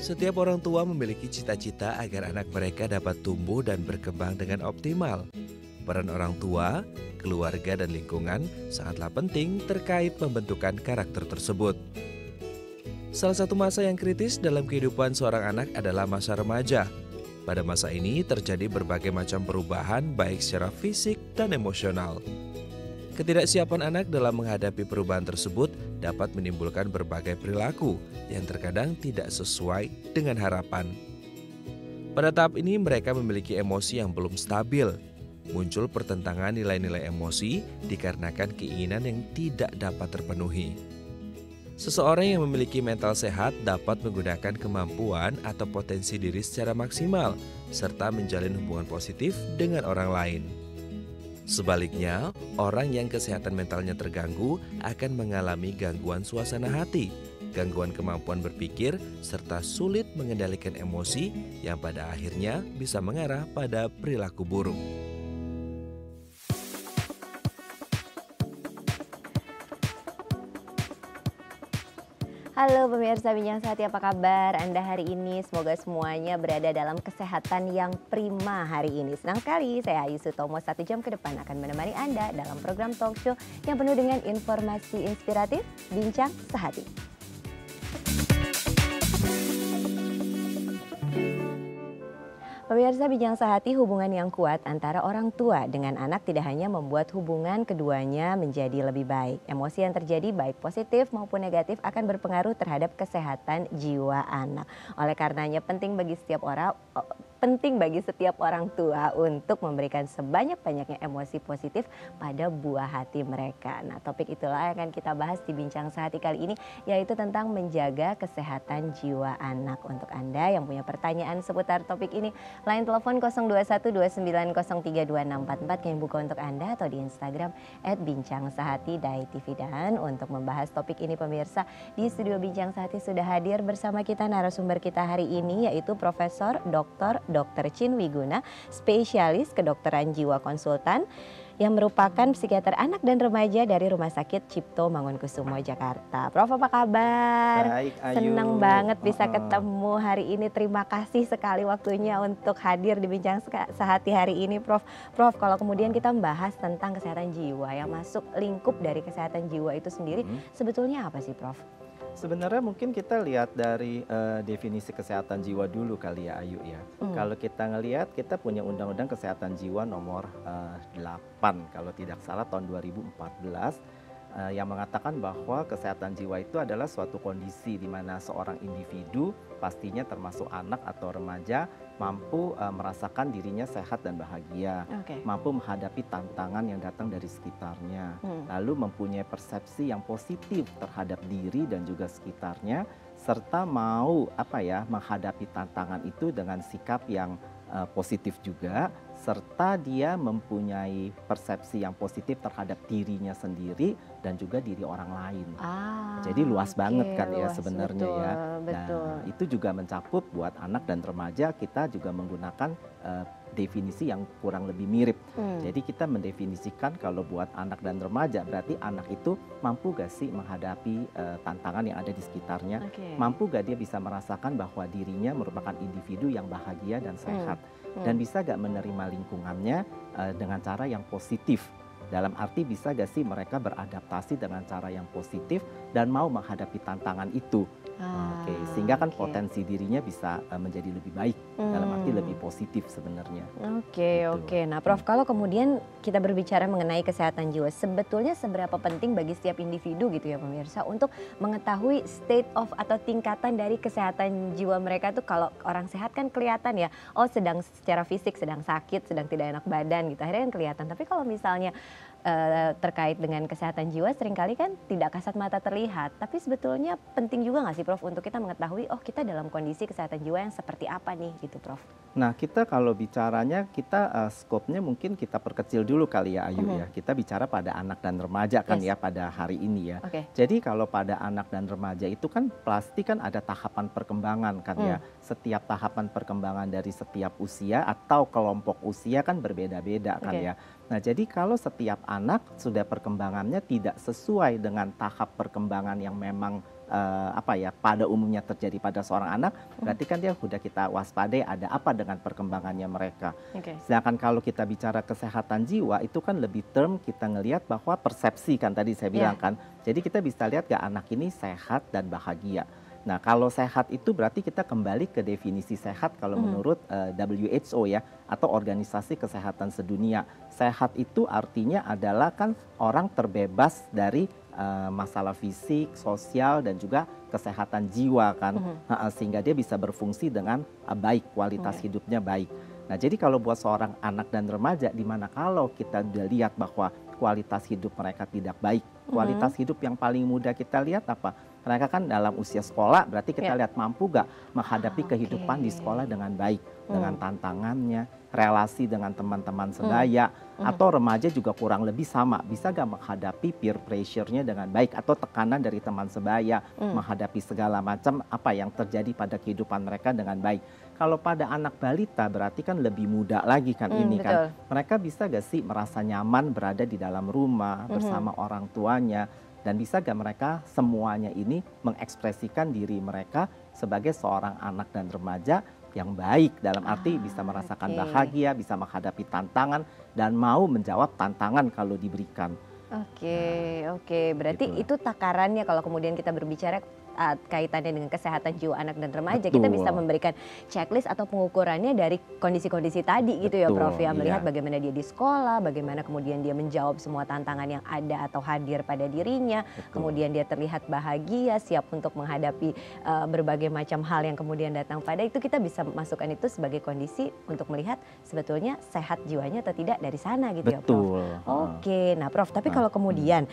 Setiap orang tua memiliki cita-cita agar anak mereka dapat tumbuh dan berkembang dengan optimal. Peran orang tua, keluarga, dan lingkungan sangatlah penting terkait pembentukan karakter tersebut. Salah satu masa yang kritis dalam kehidupan seorang anak adalah masa remaja. Pada masa ini terjadi berbagai macam perubahan baik secara fisik dan emosional. Ketidaksiapan anak dalam menghadapi perubahan tersebut dapat menimbulkan berbagai perilaku yang terkadang tidak sesuai dengan harapan. Pada tahap ini mereka memiliki emosi yang belum stabil. Muncul pertentangan nilai-nilai emosi dikarenakan keinginan yang tidak dapat terpenuhi. Seseorang yang memiliki mental sehat dapat menggunakan kemampuan atau potensi diri secara maksimal, serta menjalin hubungan positif dengan orang lain. Sebaliknya, orang yang kesehatan mentalnya terganggu akan mengalami gangguan suasana hati, gangguan kemampuan berpikir, serta sulit mengendalikan emosi yang pada akhirnya bisa mengarah pada perilaku buruk. Halo pemirsa Bincang Sehati, apa kabar Anda hari ini? Semoga semuanya berada dalam kesehatan yang prima hari ini. Senang sekali, saya Ayu Sutomo 1 jam ke depan akan menemani Anda dalam program talk show yang penuh dengan informasi inspiratif, Bincang Sehati. Pemirsa Bincang Sehati, hubungan yang kuat antara orang tua dengan anak tidak hanya membuat hubungan keduanya menjadi lebih baik. Emosi yang terjadi baik positif maupun negatif akan berpengaruh terhadap kesehatan jiwa anak. Oleh karenanya penting bagi setiap orang tua untuk memberikan sebanyak-banyaknya emosi positif pada buah hati mereka. Nah, topik itulah yang akan kita bahas di Bincang Sehati kali ini, yaitu tentang menjaga kesehatan jiwa anak. Untuk Anda yang punya pertanyaan seputar topik ini, line telepon 0212903244 kami buka untuk Anda, atau di Instagram @bincang_sehati_tv. Dan untuk membahas topik ini pemirsa, di studio Bincang Sehati sudah hadir bersama kita narasumber kita hari ini, yaitu Profesor Dr. Chin Wiguna, spesialis kedokteran jiwa konsultan yang merupakan psikiater anak dan remaja dari Rumah Sakit Cipto Mangunkusumo Jakarta. Prof, apa kabar? Baik, Ayu. Senang banget bisa ketemu hari ini. Terima kasih sekali waktunya untuk hadir di Bincang Sehati hari ini, Prof. Prof, kalau kemudian kita membahas tentang kesehatan jiwa yang masuk lingkup dari kesehatan jiwa itu sendiri, sebetulnya apa sih, Prof? Sebenarnya mungkin kita lihat dari definisi kesehatan jiwa dulu kali ya, Ayu ya. Kalau kita ngelihat, kita punya Undang-Undang Kesehatan Jiwa nomor 8 kalau tidak salah tahun 2014 yang mengatakan bahwa kesehatan jiwa itu adalah suatu kondisi di mana seorang individu, pastinya termasuk anak atau remaja, mampu merasakan dirinya sehat dan bahagia, mampu menghadapi tantangan yang datang dari sekitarnya, lalu mempunyai persepsi yang positif terhadap diri dan juga sekitarnya, serta mau menghadapi tantangan itu dengan sikap yang positif juga, serta dia mempunyai persepsi yang positif terhadap dirinya sendiri dan juga diri orang lain. Jadi luas banget kan ya sebenarnya ya. Nah, itu juga mencakup buat anak dan remaja, kita juga menggunakan definisi yang kurang lebih mirip. Jadi kita mendefinisikan kalau buat anak dan remaja berarti anak itu mampu gak sih menghadapi tantangan yang ada di sekitarnya, mampu gak dia bisa merasakan bahwa dirinya merupakan individu yang bahagia dan sehat, dan bisa gak menerima lingkungannya dengan cara yang positif. Dalam arti bisa gak sih mereka beradaptasi dengan cara yang positif dan mau menghadapi tantangan itu. Sehingga kan potensi dirinya bisa menjadi lebih baik, dalam arti lebih positif sebenarnya. Nah, Prof, kalau kemudian kita berbicara mengenai kesehatan jiwa, sebetulnya seberapa penting bagi setiap individu gitu ya pemirsa untuk mengetahui state of atau tingkatan dari kesehatan jiwa mereka tuh. Kalau orang sehat kan kelihatan ya, sedang secara fisik sedang sakit, sedang tidak enak badan gitu, akhirnya kan kelihatan. Tapi kalau misalnya terkait dengan kesehatan jiwa seringkali kan tidak kasat mata terlihat, tapi sebetulnya penting juga nggak sih Prof untuk kita mengetahui kita dalam kondisi kesehatan jiwa yang seperti apa nih gitu, Prof? Nah, kita kalau bicaranya skopnya mungkin kita perkecil dulu kali ya, Ayu ya. Kita bicara pada anak dan remaja kan ya pada hari ini ya. Jadi kalau pada anak dan remaja itu kan pasti kan ada tahapan perkembangan kan ya. Setiap tahapan perkembangan dari setiap usia atau kelompok usia kan berbeda-beda kan ya. Nah, jadi kalau setiap anak sudah perkembangannya tidak sesuai dengan tahap perkembangan yang memang pada umumnya terjadi pada seorang anak, berarti kan dia sudah kita waspadai ada apa dengan perkembangannya mereka. Sedangkan kalau kita bicara kesehatan jiwa itu kan lebih term kita ngelihat bahwa persepsi kan tadi saya bilang kan. Jadi kita bisa lihat gak anak ini sehat dan bahagia. Nah, kalau sehat itu berarti kita kembali ke definisi sehat kalau menurut WHO ya, atau Organisasi Kesehatan Sedunia. Sehat itu artinya adalah kan orang terbebas dari masalah fisik, sosial, dan juga kesehatan jiwa kan. Sehingga dia bisa berfungsi dengan baik, kualitas hidupnya baik. Nah, jadi kalau buat seorang anak dan remaja, di mana kalau kita udah lihat bahwa kualitas hidup mereka tidak baik, kualitas hidup yang paling mudah kita lihat apa? Mereka kan dalam usia sekolah, berarti kita lihat mampu gak menghadapi kehidupan di sekolah dengan baik, dengan tantangannya, relasi dengan teman-teman sebaya, atau remaja juga kurang lebih sama, bisa gak menghadapi peer pressure-nya dengan baik, atau tekanan dari teman sebaya, menghadapi segala macam apa yang terjadi pada kehidupan mereka dengan baik. Kalau pada anak balita berarti kan lebih muda lagi kan ini kan. Mereka bisa gak sih merasa nyaman berada di dalam rumah bersama orang tuanya, dan bisa gak mereka semuanya ini mengekspresikan diri mereka sebagai seorang anak dan remaja yang baik, dalam arti bisa merasakan bahagia, bisa menghadapi tantangan, dan mau menjawab tantangan kalau diberikan. Oke, berarti itu takarannya kalau kemudian kita berbicara kaitannya dengan kesehatan jiwa anak dan remaja. Kita bisa memberikan checklist atau pengukurannya dari kondisi-kondisi tadi gitu ya Prof ya, melihat bagaimana dia di sekolah, bagaimana kemudian dia menjawab semua tantangan yang ada atau hadir pada dirinya, kemudian dia terlihat bahagia, siap untuk menghadapi berbagai macam hal yang kemudian datang pada itu. Kita bisa masukkan itu sebagai kondisi untuk melihat sebetulnya sehat jiwanya atau tidak dari sana gitu ya Prof. Oke, nah Prof, tapi kalau kemudian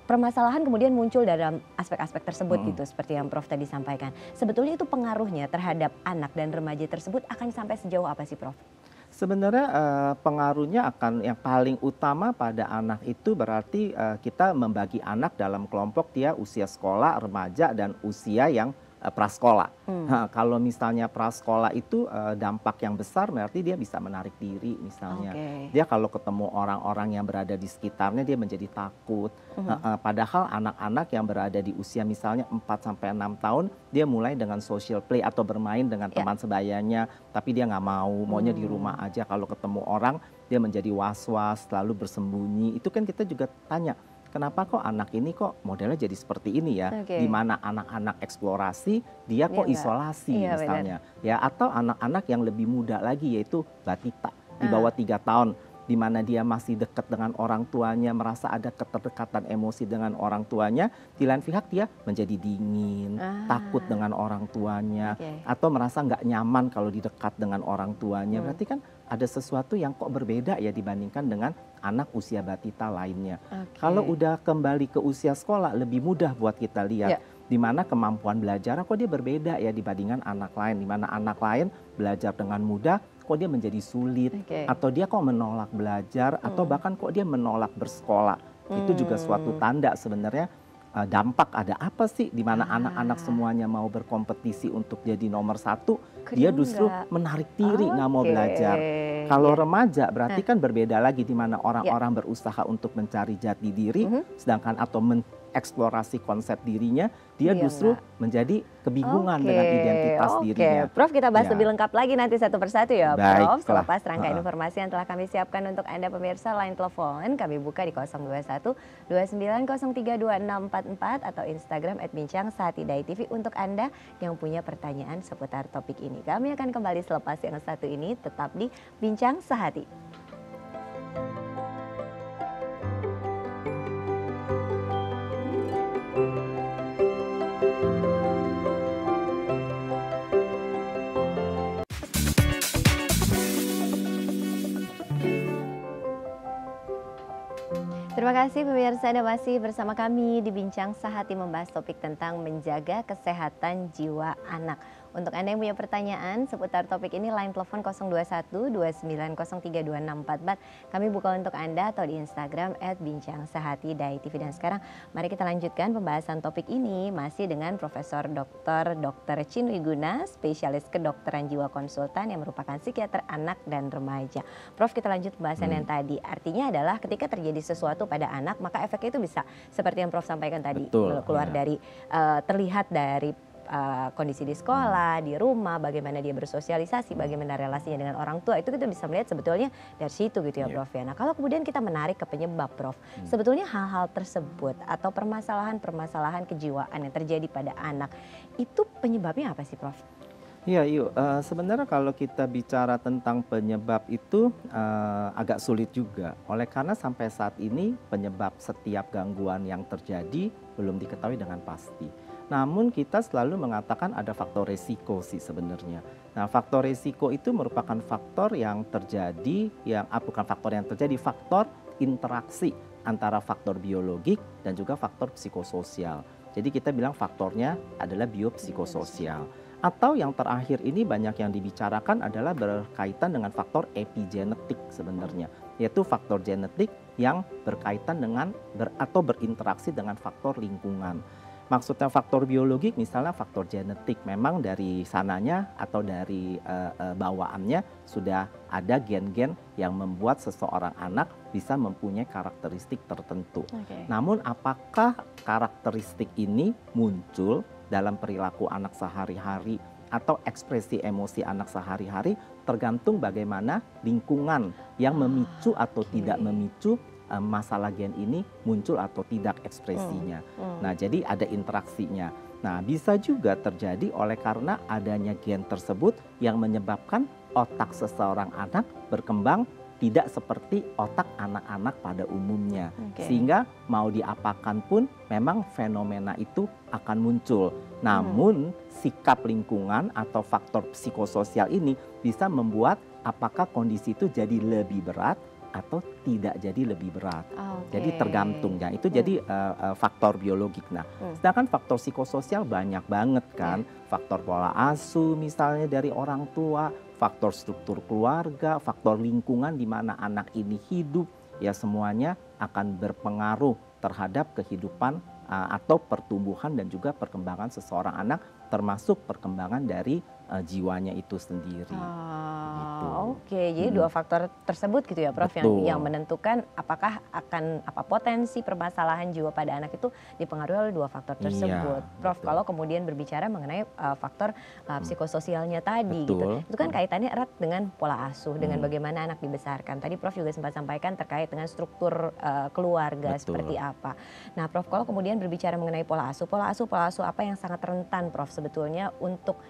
permasalahan kemudian muncul dalam aspek-aspek tersebut gitu, seperti yang Prof tadi sampaikan. Sebetulnya itu pengaruhnya terhadap anak dan remaja tersebut akan sampai sejauh apa sih Prof? Sebenarnya pengaruhnya akan yang paling utama pada anak itu berarti kita membagi anak dalam kelompok dia usia sekolah, remaja, dan usia yang prasekolah. Kalau misalnya prasekolah itu dampak yang besar berarti dia bisa menarik diri misalnya. Dia kalau ketemu orang-orang yang berada di sekitarnya dia menjadi takut. Padahal anak-anak yang berada di usia misalnya 4-6 tahun dia mulai dengan social play atau bermain dengan teman sebayanya, tapi dia nggak maunya di rumah aja. Kalau ketemu orang dia menjadi was-was, selalu bersembunyi. Itu kan kita juga tanya, kenapa kok anak ini kok modelnya jadi seperti ini ya? Di mana anak-anak eksplorasi, dia kok isolasi misalnya. Ya, atau anak-anak yang lebih muda lagi yaitu batita di bawah 3 tahun. Di mana dia masih dekat dengan orang tuanya, merasa ada keterkaitan emosi dengan orang tuanya. Di lain pihak dia menjadi dingin, takut dengan orang tuanya. Atau merasa nggak nyaman kalau di dekat dengan orang tuanya. Berarti kan ada sesuatu yang kok berbeda ya dibandingkan dengan anak usia batita lainnya. Kalau udah kembali ke usia sekolah lebih mudah buat kita lihat. Di mana kemampuan belajar kok dia berbeda ya dibandingkan anak lain. Di mana anak lain belajar dengan mudah, kok dia menjadi sulit. Atau dia kok menolak belajar, atau bahkan kok dia menolak bersekolah. Itu juga suatu tanda sebenarnya dampak ada apa sih di mana anak-anak semuanya mau berkompetisi untuk jadi nomor 1, dia justru menarik diri nggak mau belajar. Kalau remaja berarti kan berbeda lagi di mana orang-orang berusaha untuk mencari jati diri, sedangkan atau mengeksplorasi konsep dirinya, dia justru menjadi kebingungan dengan identitas dirinya. Prof, kita bahas lebih lengkap lagi nanti satu persatu ya Prof. Baiklah. Selepas rangkaian informasi yang telah kami siapkan untuk Anda pemirsa. Line telepon kami buka di 021 2903 2644 atau Instagram @bincang_sehati_tv untuk Anda yang punya pertanyaan seputar topik ini. Kami akan kembali selepas yang satu ini, tetap di Bincang Sehati. Terima kasih pemirsa, Anda masih bersama kami di Bincang Sehati membahas topik tentang menjaga kesehatan jiwa anak. Untuk Anda yang punya pertanyaan seputar topik ini, line telepon 021 2903 2644. Kami buka untuk Anda atau di Instagram @bincang_sehati_dai_tv. Dan sekarang mari kita lanjutkan pembahasan topik ini masih dengan Profesor Dr. Chin Wiguna, spesialis kedokteran jiwa konsultan yang merupakan psikiater anak dan remaja. Prof, kita lanjut pembahasan yang tadi. Artinya adalah ketika terjadi sesuatu pada anak, maka efeknya itu bisa seperti yang Prof sampaikan tadi, keluar dari terlihat dari kondisi di sekolah, di rumah, bagaimana dia bersosialisasi, bagaimana relasinya dengan orang tua, itu kita bisa melihat sebetulnya dari situ gitu ya Prof ya. Nah, kalau kemudian kita menarik ke penyebab Prof, sebetulnya hal-hal tersebut atau permasalahan-permasalahan kejiwaan yang terjadi pada anak, itu penyebabnya apa sih Prof? Iya, yuk. Sebenarnya kalau kita bicara tentang penyebab itu agak sulit juga. Oleh karena sampai saat ini penyebab setiap gangguan yang terjadi belum diketahui dengan pasti. Namun kita selalu mengatakan ada faktor resiko sih sebenarnya. Nah, faktor resiko itu merupakan faktor yang terjadi, bukan faktor yang terjadi, faktor interaksi antara faktor biologik dan juga faktor psikososial. Jadi kita bilang faktornya adalah biopsikososial. Atau yang terakhir ini banyak yang dibicarakan adalah berkaitan dengan faktor epigenetik sebenarnya. Yaitu faktor genetik yang berkaitan dengan atau berinteraksi dengan faktor lingkungan. Maksudnya faktor biologik misalnya faktor genetik, memang dari sananya atau dari bawaannya sudah ada gen-gen yang membuat seseorang anak bisa mempunyai karakteristik tertentu. Namun apakah karakteristik ini muncul dalam perilaku anak sehari-hari atau ekspresi emosi anak sehari-hari, tergantung bagaimana lingkungan yang memicu atau tidak memicu masalah gen ini muncul atau tidak ekspresinya. Nah, jadi ada interaksinya. Nah, bisa juga terjadi oleh karena adanya gen tersebut yang menyebabkan otak seseorang anak berkembang tidak seperti otak anak-anak pada umumnya. Sehingga mau diapakan pun memang fenomena itu akan muncul. Namun sikap lingkungan atau faktor psikososial ini bisa membuat apakah kondisi itu jadi lebih berat atau tidak jadi lebih berat. Jadi tergantung ya, itu jadi faktor biologik. Nah, sedangkan faktor psikososial banyak banget kan. Faktor pola asuh misalnya dari orang tua, faktor struktur keluarga, faktor lingkungan di mana anak ini hidup, ya semuanya akan berpengaruh terhadap kehidupan atau pertumbuhan dan juga perkembangan seseorang anak, termasuk perkembangan dari jiwanya itu sendiri. Jadi dua faktor tersebut gitu ya Prof, yang menentukan apakah akan potensi permasalahan jiwa pada anak itu dipengaruhi oleh dua faktor tersebut. Prof, kalau kemudian berbicara mengenai faktor psikososialnya tadi gitu, itu kan kaitannya erat dengan pola asuh, dengan bagaimana anak dibesarkan. Tadi Prof juga sempat sampaikan terkait dengan struktur keluarga seperti apa. Nah Prof, kalau kemudian berbicara mengenai pola asuh apa yang sangat rentan Prof sebetulnya untuk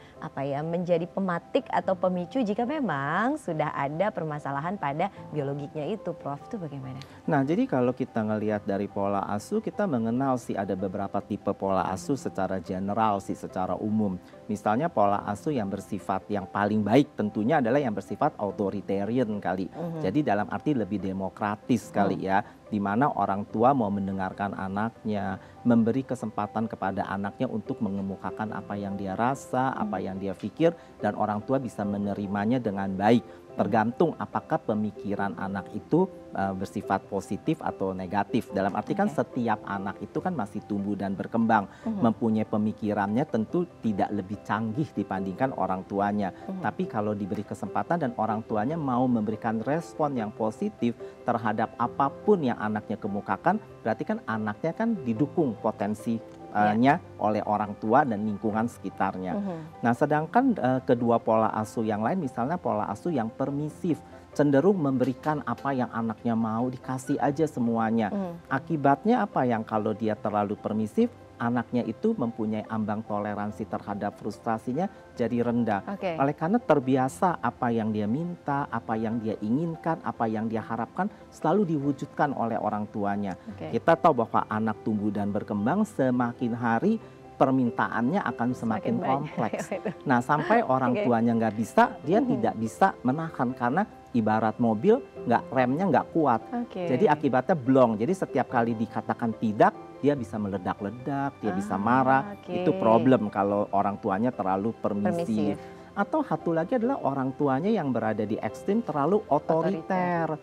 menjadi pematik atau pemicu jika memang sudah ada permasalahan pada biologiknya itu Prof, itu bagaimana? Nah, jadi kalau kita ngelihat dari pola asuh, kita mengenal sih ada beberapa tipe pola asuh secara general sih, secara umum. Misalnya pola asuh yang bersifat yang paling baik tentunya adalah yang bersifat authoritarian kali. Jadi dalam arti lebih demokratis kali ya, di mana orang tua mau mendengarkan anaknya, memberi kesempatan kepada anaknya untuk mengemukakan apa yang dia rasa, apa yang dia pikir, dan orang tua bisa menerimanya dengan baik. Tergantung apakah pemikiran anak itu bersifat positif atau negatif. Dalam arti kan setiap anak itu kan masih tumbuh dan berkembang, mempunyai pemikirannya tentu tidak lebih canggih dibandingkan orang tuanya. Tapi kalau diberi kesempatan dan orang tuanya mau memberikan respon yang positif terhadap apapun yang anaknya kemukakan, berarti kan anaknya kan didukung potensinya oleh orang tua dan lingkungan sekitarnya. Nah, sedangkan kedua pola asuh yang lain, misalnya pola asuh yang permisif, cenderung memberikan apa yang anaknya mau, dikasih aja semuanya. Akibatnya apa, yang kalau dia terlalu permisif, anaknya itu mempunyai ambang toleransi terhadap frustrasinya jadi rendah. Oleh karena terbiasa apa yang dia minta, apa yang dia inginkan, apa yang dia harapkan selalu diwujudkan oleh orang tuanya. Kita tahu bahwa anak tumbuh dan berkembang, semakin hari permintaannya akan semakin kompleks. Nah, sampai orang tuanya nggak bisa, dia tidak bisa menahan karena ibarat mobil remnya nggak kuat. Jadi akibatnya blong. Jadi setiap kali dikatakan tidak, dia bisa meledak-ledak, dia bisa marah. Itu problem kalau orang tuanya terlalu permisif. Atau satu lagi adalah orang tuanya yang berada di ekstrim terlalu otoriter.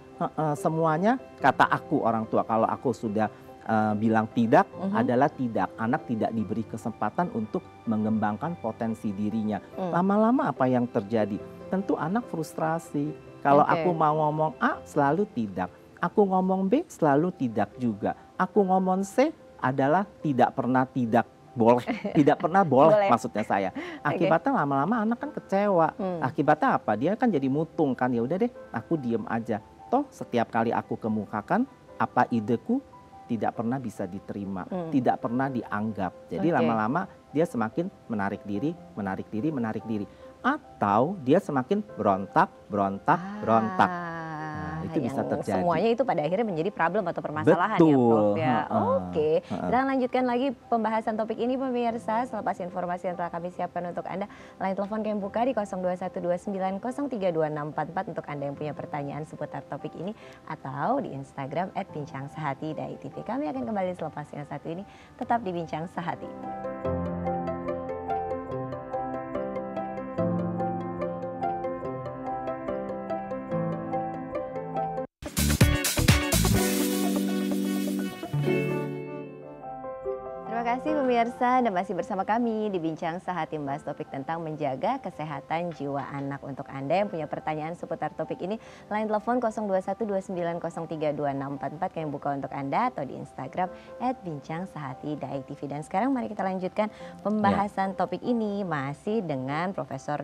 Semuanya kata aku orang tua, kalau aku sudah bilang tidak adalah tidak. Anak tidak diberi kesempatan untuk mengembangkan potensi dirinya. Lama-lama apa yang terjadi? Tentu anak frustrasi. Kalau aku mau ngomong A selalu tidak. Aku ngomong B selalu tidak juga. Aku ngomong C adalah tidak pernah tidak. Boleh, tidak pernah boleh maksudnya saya. Akibatnya lama-lama anak kan kecewa. Akibatnya apa? Dia kan jadi mutung kan, ya udah deh aku diem aja. Toh setiap kali aku kemukakan apa ideku tidak pernah bisa diterima, tidak pernah dianggap. Jadi lama-lama dia semakin menarik diri, menarik diri, menarik diri. Atau dia semakin berontak, berontak, berontak. Itu bisa terjadi. Semuanya itu pada akhirnya menjadi problem atau permasalahan ya Prof ya. Oke, kita lanjutkan lagi pembahasan topik ini pemirsa. Selepas informasi yang telah kami siapkan untuk Anda, line telepon kami buka di 0212903244 untuk Anda yang punya pertanyaan seputar topik ini, atau di Instagram @bincangsehati.tv. Kami akan kembali selepas yang satu ini, tetap di Bincang Sehati. Terima kasih pemirsa, Anda masih bersama kami di Bincang Sehati, membahas topik tentang menjaga kesehatan jiwa anak. Untuk Anda yang punya pertanyaan seputar topik ini, line telepon 0212903244 kami buka untuk Anda, atau di Instagram @bincangsehati.tv. Dan sekarang mari kita lanjutkan pembahasan topik ini masih dengan Profesor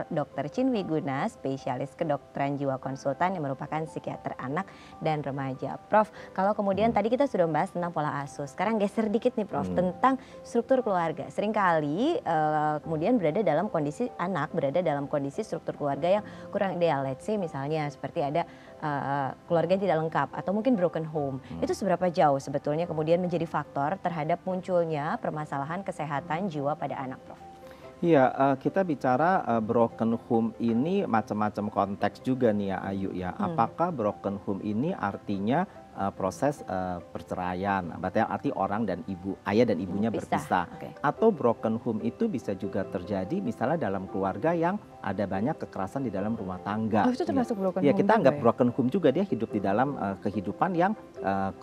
Dr. Chin Wiguna, spesialis kedokteran jiwa konsultan yang merupakan psikiater anak dan remaja. Prof, kalau kemudian tadi kita sudah membahas tentang pola asuh, sekarang geser dikit nih Prof, tentang struktur keluarga. Seringkali kemudian anak berada dalam kondisi struktur keluarga yang kurang ideal. Let's say misalnya seperti ada keluarga yang tidak lengkap atau mungkin broken home. Itu seberapa jauh sebetulnya kemudian menjadi faktor terhadap munculnya permasalahan kesehatan jiwa pada anak, Prof? Iya, kita bicara broken home ini macam-macam konteks juga nih ya Ayu ya. Apakah broken home ini artinya proses perceraian, arti orang dan ibu, ayah dan ibunya berpisah. Atau broken home itu bisa juga terjadi misalnya dalam keluarga yang ada banyak kekerasan di dalam rumah tangga. Oh, itu termasuk broken home. Ya, kita anggap broken home juga, dia hidup di dalam kehidupan yang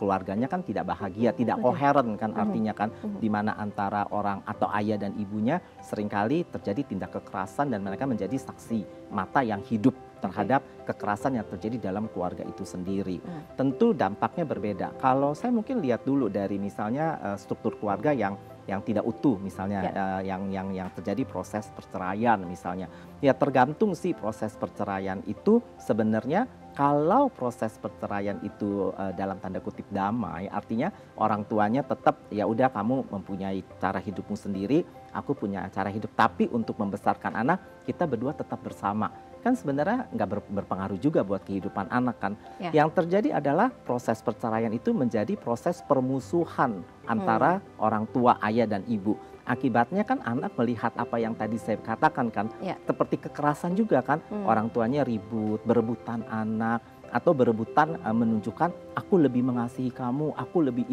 keluarganya kan tidak bahagia, tidak koheren kan artinya kan, di mana antara orang atau ayah dan ibunya seringkali terjadi tindak kekerasan dan mereka menjadi saksi mata yang hidup terhadap kekerasan yang terjadi dalam keluarga itu sendiri. Tentu dampaknya berbeda. Kalau saya mungkin lihat dulu dari misalnya struktur keluarga yang tidak utuh misalnya, yang terjadi proses perceraian misalnya. Ya tergantung sih proses perceraian itu sebenarnya. Kalau proses perceraian itu dalam tanda kutip damai, artinya orang tuanya tetap ya udah kamu mempunyai cara hidupmu sendiri, aku punya cara hidup, tapi untuk membesarkan anak kita berdua tetap bersama. Kan sebenarnya nggak berpengaruh juga buat kehidupan anak kan. Yang terjadi adalah proses perceraian itu menjadi proses permusuhan antara orang tua, ayah dan ibu. Akibatnya kan anak melihat apa yang tadi saya katakan kan, seperti kekerasan juga kan, orang tuanya ribut, berebutan anak, atau berebutan menunjukkan aku lebih mengasihi kamu, aku lebih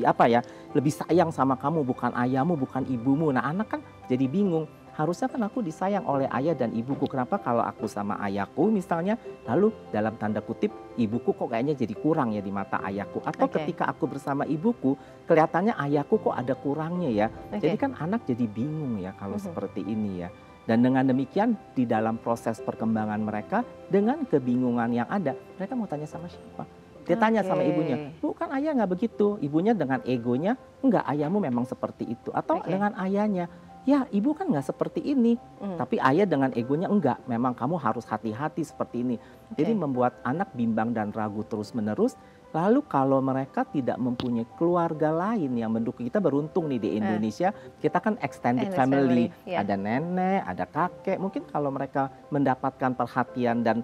apa ya, lebih sayang sama kamu, bukan ayahmu, bukan ibumu. Nah anak kan jadi bingung. Harusnya kan aku disayang oleh ayah dan ibuku. Kenapa kalau aku sama ayahku misalnya, lalu dalam tanda kutip ibuku kok kayaknya jadi kurang ya di mata ayahku. Atau ketika aku bersama ibuku, kelihatannya ayahku kok ada kurangnya ya. Jadi kan anak jadi bingung ya kalau seperti ini ya. Dan dengan demikian di dalam proses perkembangan mereka, dengan kebingungan yang ada, mereka mau tanya sama siapa? Dia tanya sama ibunya, bukan ayah nggak begitu. Ibunya dengan egonya, enggak, ayahmu memang seperti itu. Atau dengan ayahnya, ya ibu kan nggak seperti ini, tapi ayah dengan egonya enggak, memang kamu harus hati-hati seperti ini. Jadi membuat anak bimbang dan ragu terus-menerus. Lalu kalau mereka tidak mempunyai keluarga lain yang mendukung, kita beruntung nih di Indonesia, kita kan extended family. Ada nenek, ada kakek, mungkin kalau mereka mendapatkan perhatian dan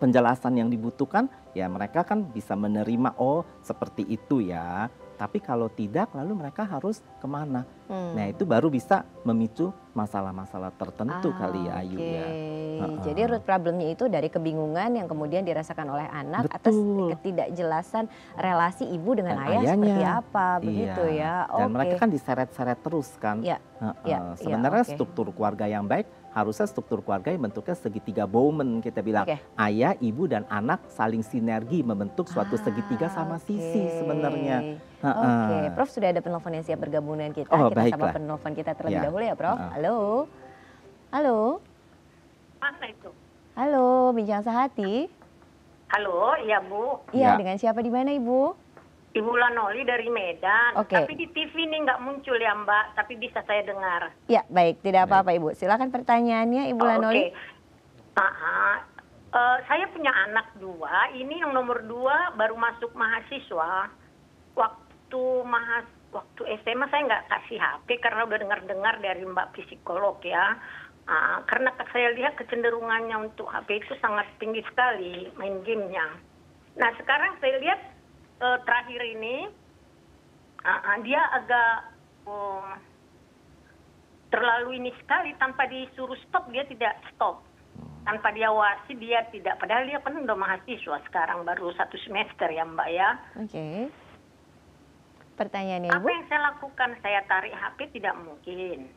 penjelasan yang dibutuhkan, ya mereka kan bisa menerima, oh seperti itu ya. Tapi kalau tidak, lalu mereka harus kemana? Nah itu baru bisa memicu masalah-masalah tertentu kali ya Ayu ya. Jadi root problemnya itu dari kebingungan yang kemudian dirasakan oleh anak atas ketidakjelasan relasi ibu dengan ayah seperti apa, begitu ya. Dan mereka kan diseret-seret terus kan. Sebenarnya struktur keluarga yang baik harusnya struktur keluarga yang bentuknya segitiga Bowman, kita bilang ayah, ibu dan anak saling sinergi membentuk suatu segitiga sama sisi sebenarnya. Prof, sudah ada penelpon yang siap bergabung dengan kita. Kita sapa penelpon kita terlebih dahulu ya, Prof. Halo. Halo. Mana itu? Halo, Bincang Sehati. Halo, iya Bu. Iya, dengan siapa di mana Ibu? Ibu Lanoli dari Medan. Oke. Tapi di TV ini nggak muncul ya Mbak, tapi bisa saya dengar. Ya, baik. Tidak apa-apa Ibu. Silakan pertanyaannya Ibu Lanoli. Saya punya anak 2. Ini yang nomor 2 baru masuk mahasiswa. Waktu SMA saya nggak kasih HP karena udah dengar-dengar dari Mbak psikolog ya. Karena saya lihat kecenderungannya untuk HP itu sangat tinggi sekali main gamenya. Nah sekarang saya lihat terakhir ini dia agak terlalu ini sekali, tanpa disuruh stop dia tidak stop, tanpa diawasi dia tidak, padahal dia kan udah mahasiswa sekarang baru 1 semester ya Mbak ya. Pertanyaannya Ibu? Apa yang saya lakukan? Saya tarik HP tidak mungkin.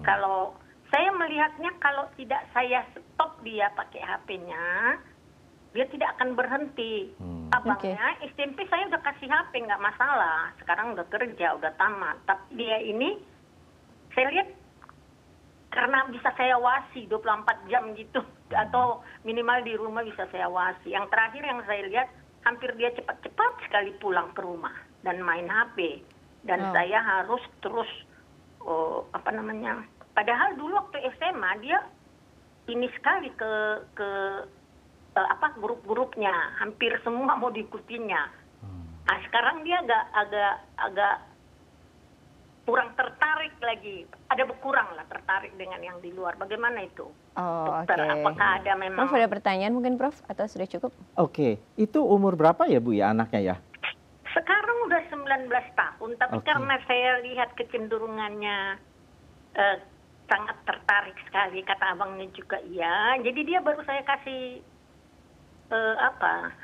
Kalau saya melihatnya kalau tidak saya stop dia pakai HP-nya, dia tidak akan berhenti. Abangnya SMP saya udah kasih HP nggak masalah. Sekarang udah kerja, udah tamat. Tapi dia ini saya lihat karena bisa saya wasi 24 jam gitu. Atau minimal di rumah bisa saya wasi. Yang terakhir yang saya lihat hampir dia cepat-cepat sekali pulang ke rumah dan main HP. Dan saya harus terus padahal dulu waktu SMA dia ini sekali ke grup-grupnya, hampir semua mau diikutinya. Nah, sekarang dia agak kurang tertarik lagi. Ada berkurang lah tertarik dengan yang di luar. Bagaimana itu? Dokter, apakah ada memang? Prof, ada pertanyaan mungkin Prof atau sudah cukup? Itu umur berapa ya Bu ya anaknya ya? Sekarang udah 19 tahun, tapi karena saya lihat kecenderungannya sangat tertarik sekali, kata abangnya juga iya. Jadi dia baru saya kasih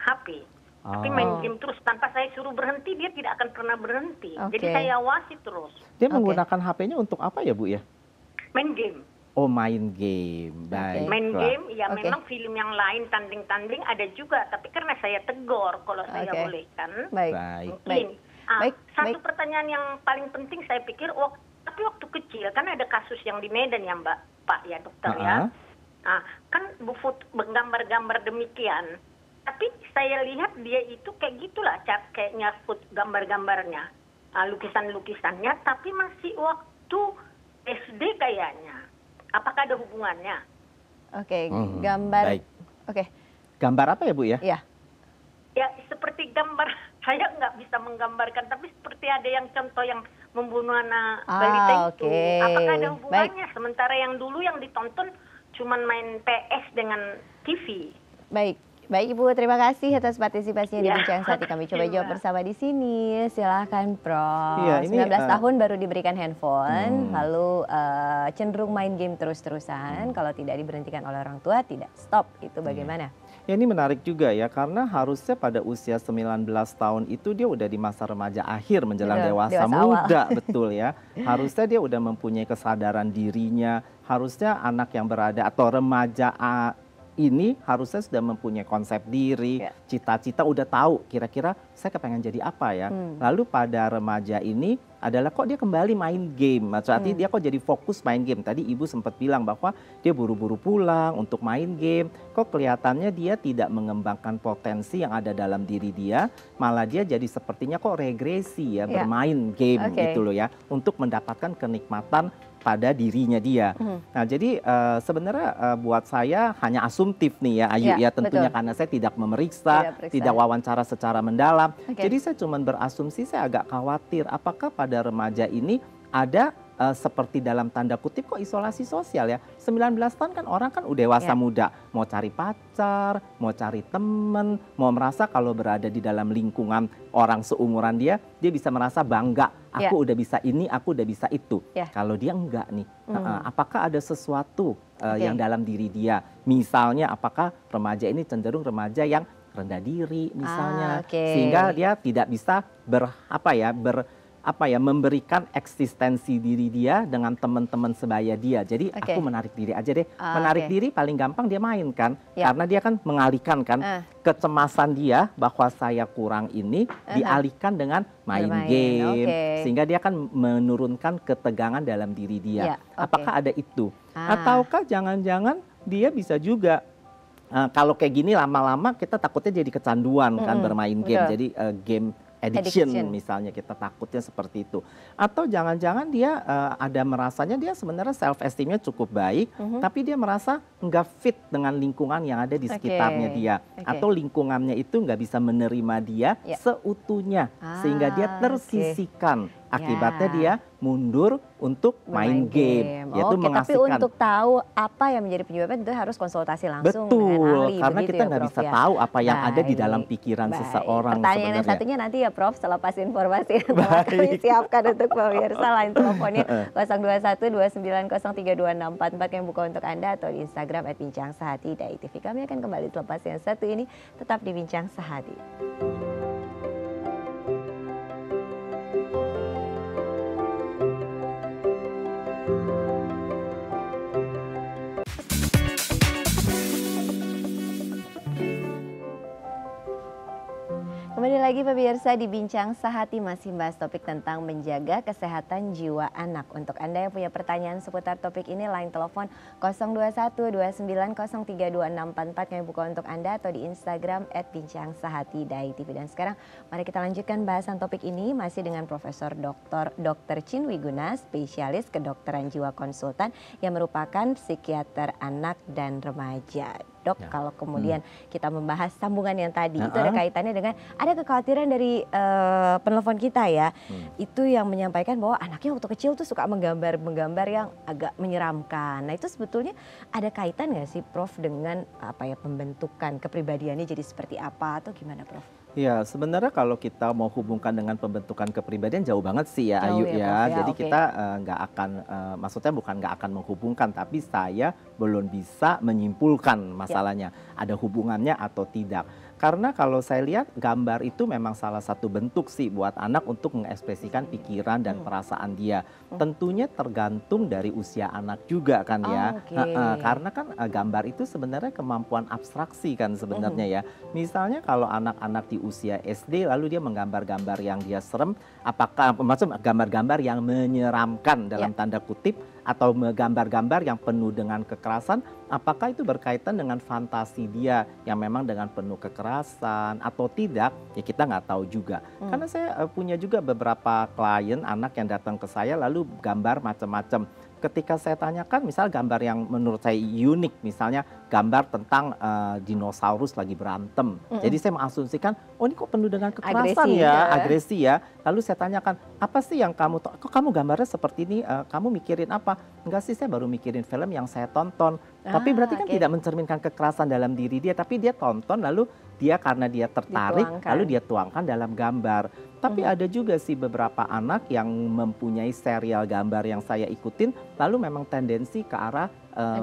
HP. Tapi main game terus tanpa saya suruh berhenti, dia tidak akan pernah berhenti. Jadi saya awasi terus. Dia menggunakan HP-nya untuk apa ya Bu ya? Main game. Main game. Baik. Main game, ya memang film yang lain tanding-tanding ada juga, tapi karena saya tegur kalau saya bolehkan. Mungkin. Satu pertanyaan yang paling penting saya pikir, tapi waktu kecil kan ada kasus yang di Medan ya Pak ya dokter ya. Kan gambar-gambar demikian. Tapi saya lihat dia itu kayak gitulah kayaknya gambar-gambarnya, lukisan-lukisannya, tapi masih waktu SD kayaknya. Apakah ada hubungannya? Gambar. Gambar apa ya Bu ya? Iya. Ya seperti gambar, saya nggak bisa menggambarkan, tapi seperti ada yang contoh yang membunuh anak balita itu. Apakah ada hubungannya? Sementara yang dulu yang ditonton cuman main PS dengan TV. Baik Ibu, terima kasih atas partisipasinya di Bincang Sehati. Kami coba jawab bersama di sini. Silahkan Prof. 19 tahun baru diberikan handphone, lalu cenderung main game terus-terusan. Kalau tidak diberhentikan oleh orang tua, tidak stop. Itu bagaimana? Ya ini menarik juga ya, karena harusnya pada usia 19 tahun itu dia udah di masa remaja akhir menjelang dewasa muda, betul ya. Harusnya dia udah mempunyai kesadaran dirinya, harusnya anak yang berada atau remaja ini harusnya sudah mempunyai konsep diri, cita-cita, udah tahu kira-kira saya kepengen jadi apa ya. Lalu pada remaja ini adalah kok dia kembali main game, artinya dia kok jadi fokus main game. Tadi Ibu sempat bilang bahwa dia buru-buru pulang untuk main game, kok kelihatannya dia tidak mengembangkan potensi yang ada dalam diri dia, malah dia jadi sepertinya kok regresi ya bermain game gitu loh ya, untuk mendapatkan kenikmatan pada dirinya dia. Nah jadi sebenarnya buat saya hanya asumtif nih ya Ayu ya tentunya, karena saya tidak memeriksa, tidak wawancara secara mendalam. Jadi saya cuma berasumsi, saya agak khawatir apakah pada remaja ini ada seperti dalam tanda kutip kok isolasi sosial ya. 19 tahun kan orang kan udah dewasa muda, mau cari pacar, mau cari temen, mau merasa kalau berada di dalam lingkungan orang seumuran dia bisa merasa bangga. Aku udah bisa ini, aku udah bisa itu. Kalau dia enggak nih, apakah ada sesuatu yang dalam diri dia? Misalnya apakah remaja ini cenderung remaja yang rendah diri misalnya, sehingga dia tidak bisa memberikan eksistensi diri dia dengan teman-teman sebaya dia. Jadi aku menarik diri aja deh. Menarik diri paling gampang dia main kan. Karena dia kan mengalihkan kan kecemasan dia bahwa saya kurang ini dialihkan dengan main game. Sehingga dia kan menurunkan ketegangan dalam diri dia. Apakah ada itu? Ataukah jangan-jangan dia bisa juga kalau kayak gini lama-lama kita takutnya jadi kecanduan kan bermain game. Jadi game addiction misalnya, kita takutnya seperti itu. Atau jangan-jangan dia ada merasanya dia sebenarnya self esteemnya cukup baik, tapi dia merasa nggak fit dengan lingkungan yang ada di sekitarnya dia. Atau lingkungannya itu nggak bisa menerima dia seutuhnya, sehingga dia tersisihkan. Akibatnya dia mundur untuk main game. Yaitu tapi untuk tahu apa yang menjadi penyebabnya tentu harus konsultasi langsung dengan ahli. Karena kita nggak bisa tahu apa yang ada di dalam pikiran seseorang. Pertanyaan yang satunya nanti ya Prof, selepas informasi yang telah kami siapkan untuk pemirsa. Line teleponnya 021 29032644 yang buka untuk Anda, atau di Instagram @bincang_sehati.tv. Kami akan kembali selepas yang satu ini, tetap di Bincang Sehati. Kembali lagi pemirsa di Bincang Sehati, masih bahas topik tentang menjaga kesehatan jiwa anak. Untuk Anda yang punya pertanyaan seputar topik ini, line telepon 021 29032644 yang buka untuk Anda, atau di Instagram @bincang_sehati.tv. Dan sekarang mari kita lanjutkan bahasan topik ini masih dengan Profesor Dr. Chin Wiguna, spesialis kedokteran jiwa konsultan yang merupakan psikiater anak dan remaja. Dok, kalau kemudian kita membahas sambungan yang tadi, itu ada kaitannya dengan ada kekhawatiran dari penelpon kita ya, itu yang menyampaikan bahwa anaknya waktu kecil tuh suka menggambar yang agak menyeramkan. Nah itu sebetulnya ada kaitan nggak sih Prof dengan pembentukan kepribadiannya jadi seperti apa, atau gimana Prof? Ya, sebenarnya kalau kita mau hubungkan dengan pembentukan kepribadian jauh banget sih ya Ayu ya. Jadi kita nggak akan, maksudnya bukan nggak akan menghubungkan, tapi saya belum bisa menyimpulkan masalahnya ada hubungannya atau tidak. Karena kalau saya lihat gambar itu memang salah satu bentuk sih buat anak untuk mengekspresikan pikiran dan perasaan dia. Tentunya tergantung dari usia anak juga kan ya. Karena kan gambar itu sebenarnya kemampuan abstraksi kan sebenarnya ya. Misalnya kalau anak-anak di usia SD lalu dia menggambar-gambar yang dia serem, apakah maksud gambar-gambar yang menyeramkan dalam tanda kutip, atau gambar-gambar yang penuh dengan kekerasan, apakah itu berkaitan dengan fantasi dia yang memang dengan penuh kekerasan atau tidak, ya kita nggak tahu juga. Karena saya punya juga beberapa klien anak yang datang ke saya lalu gambar macam-macam. Ketika saya tanyakan misal gambar yang menurut saya unik, misalnya gambar tentang dinosaurus lagi berantem. Jadi saya mengasumsikan, oh ini kok penuh dengan kekerasan agresi ya. Lalu saya tanyakan, apa sih yang kamu, kok kamu gambarnya seperti ini, kamu mikirin apa? Enggak sih, saya baru mikirin film yang saya tonton. Tapi berarti kan tidak mencerminkan kekerasan dalam diri dia, tapi dia tonton lalu dia karena dia tertarik lalu dia tuangkan dalam gambar. Tapi ada juga sih beberapa anak yang mempunyai serial gambar yang saya ikutin lalu memang tendensi ke arah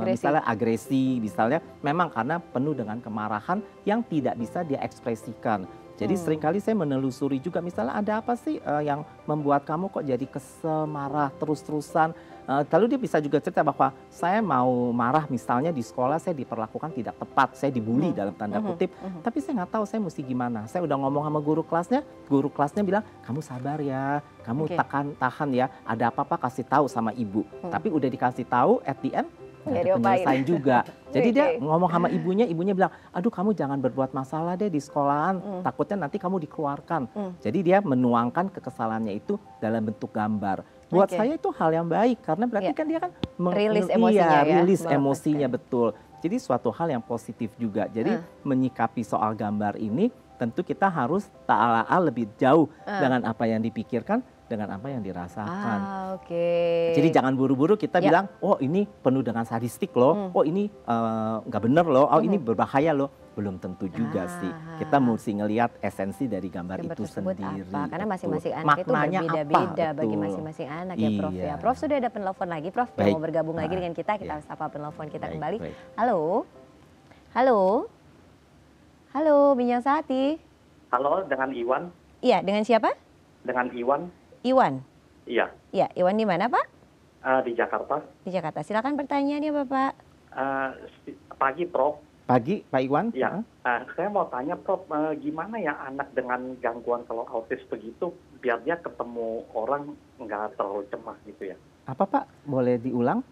misalnya agresi, misalnya memang karena penuh dengan kemarahan yang tidak bisa dia ekspresikan. Jadi seringkali saya menelusuri juga, misalnya ada apa sih yang membuat kamu kok jadi kesel, marah terus-terusan. Lalu dia bisa juga cerita bahwa saya mau marah misalnya di sekolah saya diperlakukan tidak tepat, saya dibully dalam tanda kutip. Tapi saya nggak tahu saya mesti gimana. Saya udah ngomong sama guru kelasnya bilang kamu sabar ya, kamu tahan ya, ada apa-apa kasih tahu sama ibu. Tapi udah dikasih tahu at the end nggak ada penyelesaian juga. Jadi dia ngomong sama ibunya bilang, aduh kamu jangan berbuat masalah deh di sekolahan, takutnya nanti kamu dikeluarkan. Jadi dia menuangkan kekesalannya itu dalam bentuk gambar. Buat saya itu hal yang baik, karena berarti kan dia kan rilis emosinya rilis emosinya betul. Jadi suatu hal yang positif juga. Jadi menyikapi soal gambar ini tentu kita harus ta'ala lebih jauh dengan apa yang dipikirkan, dengan apa yang dirasakan. Jadi jangan buru-buru kita Ya. bilang, oh ini penuh dengan sadistik loh, oh ini nggak bener loh, oh ini berbahaya loh. Belum tentu juga sih. Kita mesti ngelihat esensi dari gambar itu tersebut sendiri. apa? Karena masing-masing Betul. anak itu Maknanya berbeda-beda apa? bagi Betul. masing-masing anak ya Prof ya. Iya. Prof sudah ada penelpon lagi Prof yang Baik. mau bergabung lagi dengan kita Ya. sapa penelpon kita Baik, kembali. baik. Halo. Halo. Halo Binyang Sehati. Halo, dengan Iwan. Iya, dengan siapa? Dengan Iwan. Iwan. Iya, Iya, Iwan di mana Pak? di Jakarta. Di Jakarta. Silakan pertanyaannya Bapak. Pagi, Prof. Pagi Pak Iwan. Ya, saya mau tanya, Prof, gimana ya anak dengan gangguan kalau autis begitu, biar dia ketemu orang nggak terlalu cemas gitu ya? Apa Pak? Boleh diulang?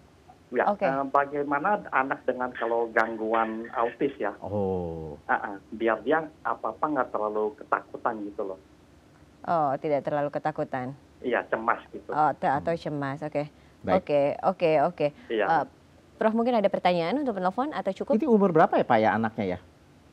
Ya, Oke. bagaimana anak dengan kalau gangguan autis ya, Oh. biar dia apa-apa nggak terlalu ketakutan gitu loh. Oh, tidak terlalu ketakutan. Iya, cemas gitu. Oh, atau cemas. Oke. Baik. Oke. Iya, Prof mungkin ada pertanyaan untuk penelpon atau cukup? Ini umur berapa ya Pak ya anaknya ya?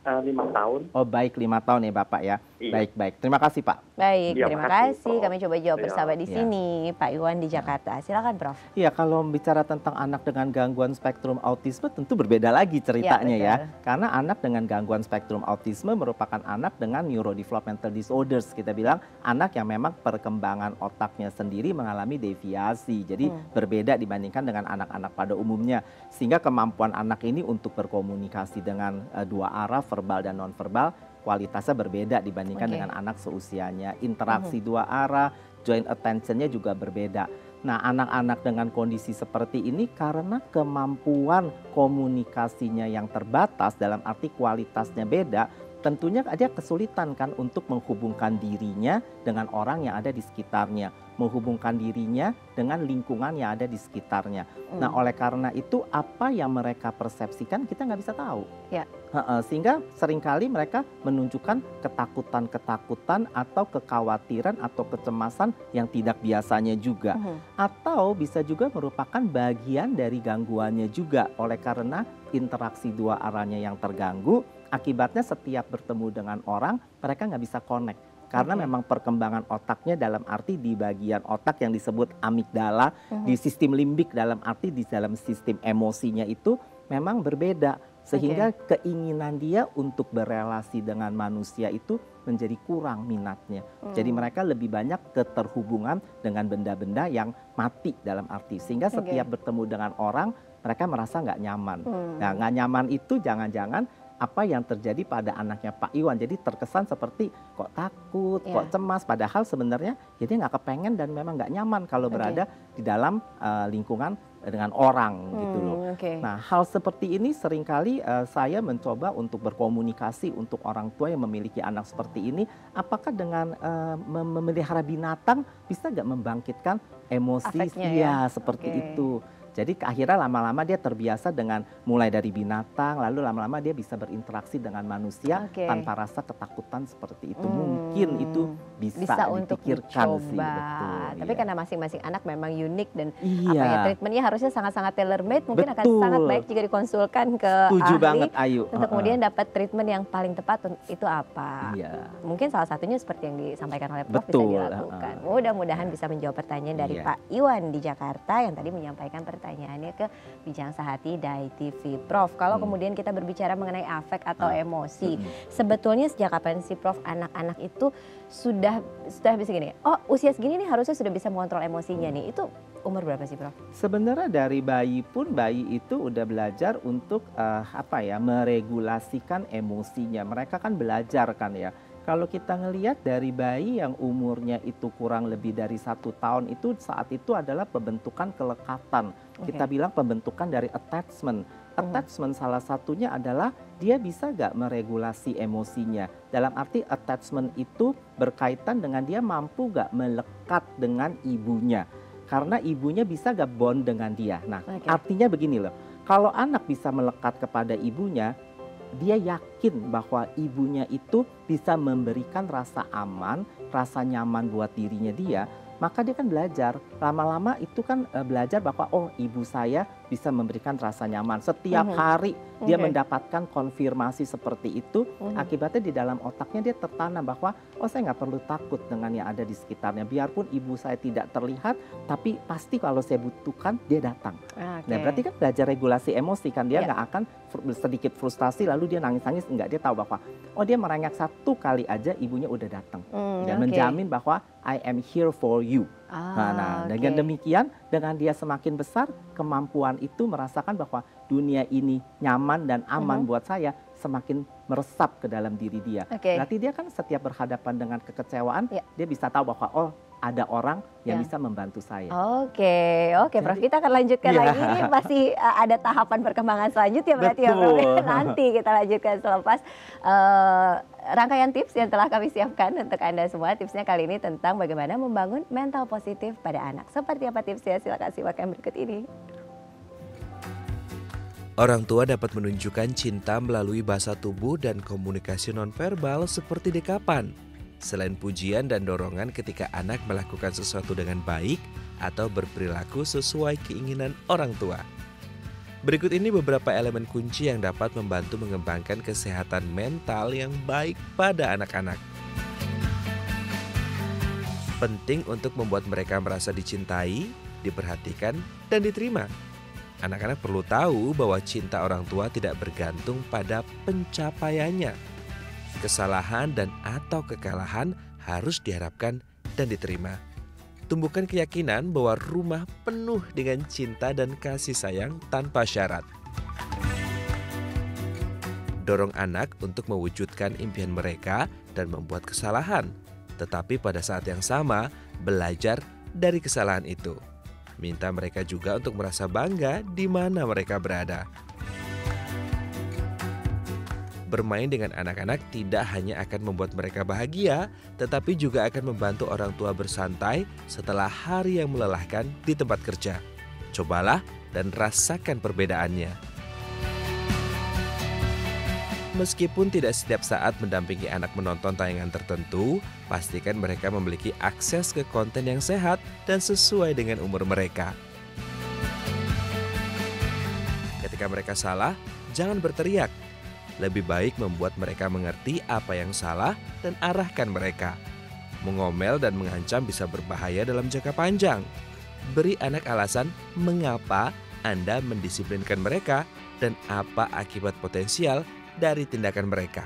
5 tahun. Oh baik, 5 tahun ya Bapak ya. Iya. Baik. Terima kasih Pak. Baik, Iya, terima makasih, kasih. Prof. Kami coba jawab Iya. bersama di Iya. sini, Pak Iwan di Jakarta. Silakan, Prof. Iya, kalau bicara tentang anak dengan gangguan spektrum autisme tentu berbeda lagi ceritanya Ya, ya. betul. Karena anak dengan gangguan spektrum autisme merupakan anak dengan neurodevelopmental disorders. Kita bilang anak yang memang perkembangan otaknya sendiri mengalami deviasi. Jadi berbeda dibandingkan dengan anak-anak pada umumnya. Sehingga kemampuan anak ini untuk berkomunikasi dengan dua arah, verbal dan nonverbal, kualitasnya berbeda dibandingkan Oke. dengan anak seusianya. Interaksi dua arah, joint attention-nya juga berbeda. Nah, anak-anak dengan kondisi seperti ini karena kemampuan komunikasinya yang terbatas dalam arti kualitasnya beda, tentunya dia kesulitan kan untuk menghubungkan dirinya dengan orang yang ada di sekitarnya, menghubungkan dirinya dengan lingkungan yang ada di sekitarnya. Nah, oleh karena itu apa yang mereka persepsikan kita nggak bisa tahu. Ya. Sehingga seringkali mereka menunjukkan ketakutan-ketakutan atau kekhawatiran atau kecemasan yang tidak biasanya juga. Atau bisa juga merupakan bagian dari gangguannya juga oleh karena interaksi dua arahnya yang terganggu. Akibatnya setiap bertemu dengan orang mereka nggak bisa connect. Karena memang perkembangan otaknya dalam arti di bagian otak yang disebut amigdala, di sistem limbik dalam arti di dalam sistem emosinya itu memang berbeda. Sehingga keinginan dia untuk berelasi dengan manusia itu menjadi kurang minatnya. Jadi mereka lebih banyak keterhubungan dengan benda-benda yang mati dalam arti. Sehingga setiap bertemu dengan orang mereka merasa nggak nyaman. Nah, nggak nyaman itu jangan-jangan apa yang terjadi pada anaknya Pak Iwan. Jadi terkesan seperti kok takut, kok cemas. Padahal sebenarnya ya dia nggak kepengen dan memang nggak nyaman kalau berada di dalam lingkungan dengan orang gitu loh. Nah, hal seperti ini seringkali saya mencoba untuk berkomunikasi untuk orang tua yang memiliki anak seperti ini. Apakah dengan memelihara binatang bisa nggak membangkitkan emosi Afeknya, seperti itu. Jadi akhirnya lama-lama dia terbiasa dengan mulai dari binatang, lalu lama-lama dia bisa berinteraksi dengan manusia tanpa rasa ketakutan seperti itu. Mungkin itu bisa untuk dipikirkan dicoba. sih. Betul, Tapi karena masing-masing anak memang unik dan iya. treatmentnya harusnya sangat-sangat tailor made. Mungkin akan Betul. sangat baik jika dikonsulkan ke Setuju ahli banget Ayu. untuk kemudian dapat treatment yang paling tepat itu apa. Iya. Mungkin salah satunya seperti yang disampaikan oleh Prof Betul, bisa dilakukan. Mudah-mudahan bisa menjawab pertanyaan dari Iya. Pak Iwan di Jakarta yang tadi menyampaikan pertanyaannya ke Bincang Sehati Dai TV. Prof, kalau kemudian kita berbicara mengenai afek atau emosi, sebetulnya sejak kapan sih Prof anak-anak itu sudah bisa gini? Oh, usia segini nih harusnya sudah bisa mengontrol emosinya nih. Itu umur berapa sih Prof? Sebenarnya dari bayi pun bayi itu udah belajar untuk meregulasikan emosinya. Mereka kan belajar kan ya. Kalau kita ngelihat dari bayi yang umurnya itu kurang lebih dari 1 tahun itu saat itu adalah pembentukan kelekatan. Kita bilang pembentukan dari attachment. Attachment salah satunya adalah dia bisa gak meregulasi emosinya. Dalam arti attachment itu berkaitan dengan dia mampu gak melekat dengan ibunya. Karena ibunya bisa gak bond dengan dia. Nah artinya begini loh, kalau anak bisa melekat kepada ibunya, dia yakin bahwa ibunya itu bisa memberikan rasa aman, rasa nyaman buat dirinya dia. maka dia kan belajar. Lama-lama itu kan belajar bahwa oh ibu saya bisa memberikan rasa nyaman. Setiap hari dia mendapatkan konfirmasi seperti itu. Akibatnya di dalam otaknya dia tertanam bahwa oh saya nggak perlu takut dengan yang ada di sekitarnya. Biarpun ibu saya tidak terlihat, tapi pasti kalau saya butuhkan dia datang. Nah berarti kan belajar regulasi emosi kan, dia nggak akan sedikit frustasi lalu dia nangis-nangis, enggak, dia tahu bahwa oh dia merengek satu kali aja ibunya udah datang dan menjamin bahwa I am here for you. Dengan demikian, dengan dia semakin besar, kemampuan itu merasakan bahwa dunia ini nyaman dan aman buat saya, semakin meresap ke dalam diri dia. Berarti dia kan setiap berhadapan dengan kekecewaan, dia bisa tahu bahwa oh ada orang yang bisa membantu saya. Oke, Prof, kita akan lanjutkan lagi. Ini masih ada tahapan perkembangan selanjutnya berarti ya Prof. Nanti kita lanjutkan selepas rangkaian tips yang telah kami siapkan untuk Anda semua. Tipsnya kali ini tentang bagaimana membangun mental positif pada anak. Seperti apa tipsnya? Silakan simak yang berikut ini. Orang tua dapat menunjukkan cinta melalui bahasa tubuh dan komunikasi nonverbal seperti dekapan. Selain pujian dan dorongan ketika anak melakukan sesuatu dengan baik atau berperilaku sesuai keinginan orang tua. Berikut ini beberapa elemen kunci yang dapat membantu mengembangkan kesehatan mental yang baik pada anak-anak. Penting untuk membuat mereka merasa dicintai, diperhatikan, dan diterima. Anak-anak perlu tahu bahwa cinta orang tua tidak bergantung pada pencapaiannya. Kesalahan dan atau kekalahan harus diharapkan dan diterima. Tumbuhkan keyakinan bahwa rumah penuh dengan cinta dan kasih sayang tanpa syarat. Dorong anak untuk mewujudkan impian mereka dan membuat kesalahan, tetapi pada saat yang sama belajar dari kesalahan itu. Minta mereka juga untuk merasa bangga di mana mereka berada. Bermain dengan anak-anak tidak hanya akan membuat mereka bahagia, tetapi juga akan membantu orang tua bersantai setelah hari yang melelahkan di tempat kerja. Cobalah dan rasakan perbedaannya. Meskipun tidak setiap saat mendampingi anak menonton tayangan tertentu, pastikan mereka memiliki akses ke konten yang sehat dan sesuai dengan umur mereka. Ketika mereka salah, jangan berteriak. Lebih baik membuat mereka mengerti apa yang salah dan arahkan mereka. Mengomel dan mengancam bisa berbahaya dalam jangka panjang. Beri anak alasan mengapa Anda mendisiplinkan mereka dan apa akibat potensial dari tindakan mereka.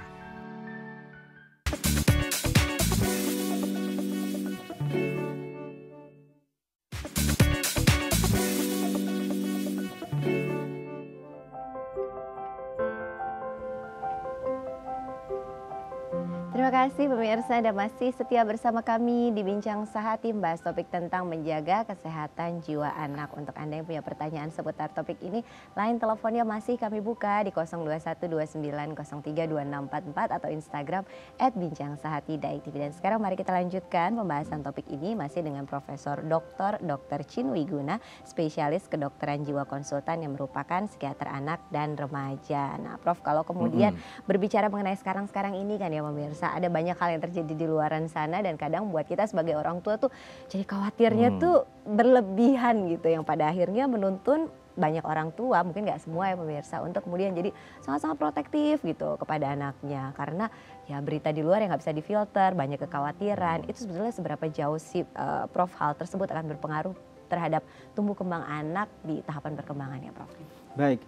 Terima kasih pemirsa, Anda masih setia bersama kami di Bincang Sehati, bahas topik tentang menjaga kesehatan jiwa anak. Untuk Anda yang punya pertanyaan seputar topik ini, line teleponnya masih kami buka di 0212903244 atau Instagram @bincangsahatidai.tv. Dan sekarang mari kita lanjutkan pembahasan topik ini masih dengan Profesor Dr. Chin Wiguna, spesialis kedokteran jiwa konsultan yang merupakan psikiater anak dan remaja. Nah, Prof, kalau kemudian berbicara mengenai sekarang ini kan ya pemirsa, ada banyak hal yang terjadi di luaran sana dan kadang buat kita sebagai orang tua tuh jadi khawatirnya tuh berlebihan gitu, yang pada akhirnya menuntun banyak orang tua, mungkin nggak semua ya pemirsa, untuk kemudian jadi sangat-sangat protektif gitu kepada anaknya karena ya berita di luar yang nggak bisa difilter, banyak kekhawatiran. Itu sebetulnya seberapa jauh sih Prof hal tersebut akan berpengaruh terhadap tumbuh kembang anak di tahapan perkembangannya, Prof? Baik,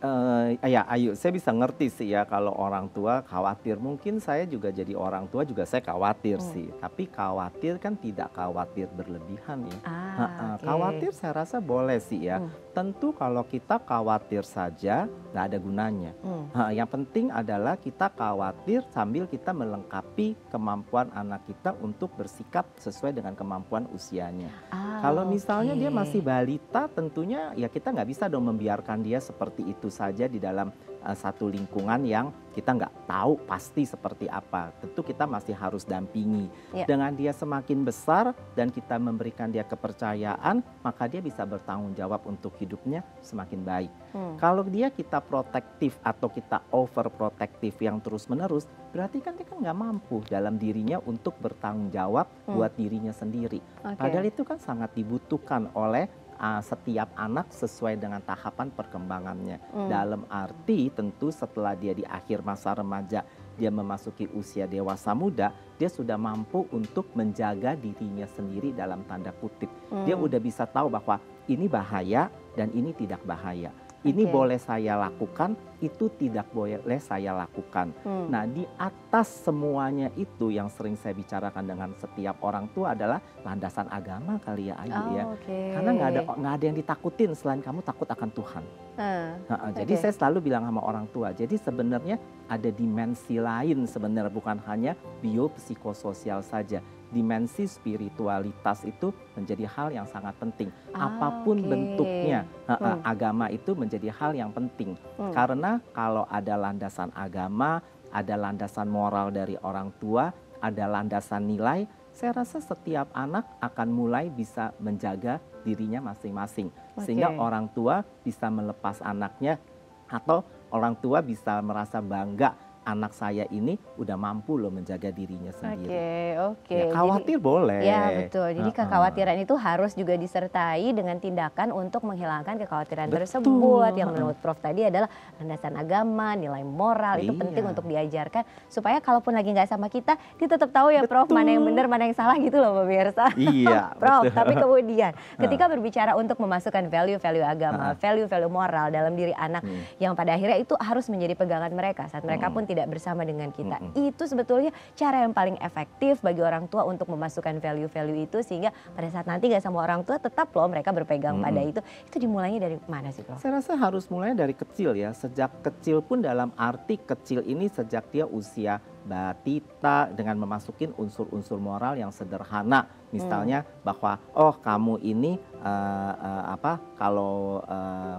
ya Ayu, saya bisa ngerti sih ya kalau orang tua khawatir. Mungkin saya juga jadi orang tua juga saya khawatir sih. Tapi khawatir kan tidak khawatir berlebihan ya. Khawatir saya rasa boleh sih ya. Tentu kalau kita khawatir saja nggak ada gunanya. Yang penting adalah kita khawatir sambil kita melengkapi kemampuan anak kita untuk bersikap sesuai dengan kemampuan usianya. Kalau misalnya dia masih balita, tentunya ya kita nggak bisa dong membiarkan dia seperti itu saja di dalam satu lingkungan yang kita nggak tahu pasti seperti apa. Tentu kita masih harus dampingi. Ya. Dengan dia semakin besar dan kita memberikan dia kepercayaan, maka dia bisa bertanggung jawab untuk hidupnya semakin baik. Kalau dia kita protektif atau kita overprotektif yang terus-menerus, berarti kan dia kan nggak mampu dalam dirinya untuk bertanggung jawab buat dirinya sendiri. Padahal itu kan sangat dibutuhkan oleh setiap anak sesuai dengan tahapan perkembangannya. Dalam arti tentu setelah dia di akhir masa remaja, dia memasuki usia dewasa muda, dia sudah mampu untuk menjaga dirinya sendiri dalam tanda kutip. Dia udah bisa tahu bahwa ini bahaya dan ini tidak bahaya. Ini boleh saya lakukan, itu tidak boleh saya lakukan. Nah, di atas semuanya itu yang sering saya bicarakan dengan setiap orang tua adalah landasan agama kali ya Ayu ya. Karena nggak ada yang ditakutin selain kamu takut akan Tuhan. Jadi saya selalu bilang sama orang tua, jadi sebenarnya ada dimensi lain sebenarnya, bukan hanya biopsikososial saja. Dimensi spiritualitas itu menjadi hal yang sangat penting. Apapun bentuknya, agama itu menjadi hal yang penting. Karena kalau ada landasan agama, ada landasan moral dari orang tua, ada landasan nilai, saya rasa setiap anak akan mulai bisa menjaga dirinya masing-masing. Sehingga orang tua bisa melepas anaknya, atau orang tua bisa merasa bangga anak saya ini udah mampu loh menjaga dirinya sendiri. Ya, khawatir jadi, boleh. Ya betul, jadi kekhawatiran itu harus juga disertai dengan tindakan untuk menghilangkan kekhawatiran tersebut. Yang menurut Prof tadi adalah landasan agama, nilai moral, itu penting untuk diajarkan. Supaya kalaupun lagi nggak sama kita, dia tetap tahu ya Prof, mana yang benar, mana yang salah gitu loh pemirsa. Iya, Prof, tapi kemudian ketika berbicara untuk memasukkan value-value agama, value-value moral dalam diri anak, yang pada akhirnya itu harus menjadi pegangan mereka saat mereka pun tidak bersama dengan kita. Itu sebetulnya cara yang paling efektif bagi orang tua untuk memasukkan value-value itu, sehingga pada saat nanti gak sama orang tua tetap loh mereka berpegang pada itu. Itu dimulainya dari mana sih Prof? Saya rasa harus mulai dari kecil ya. Sejak kecil pun, dalam arti kecil ini sejak dia usia batita, dengan memasukin unsur-unsur moral yang sederhana. Misalnya bahwa kamu ini kalau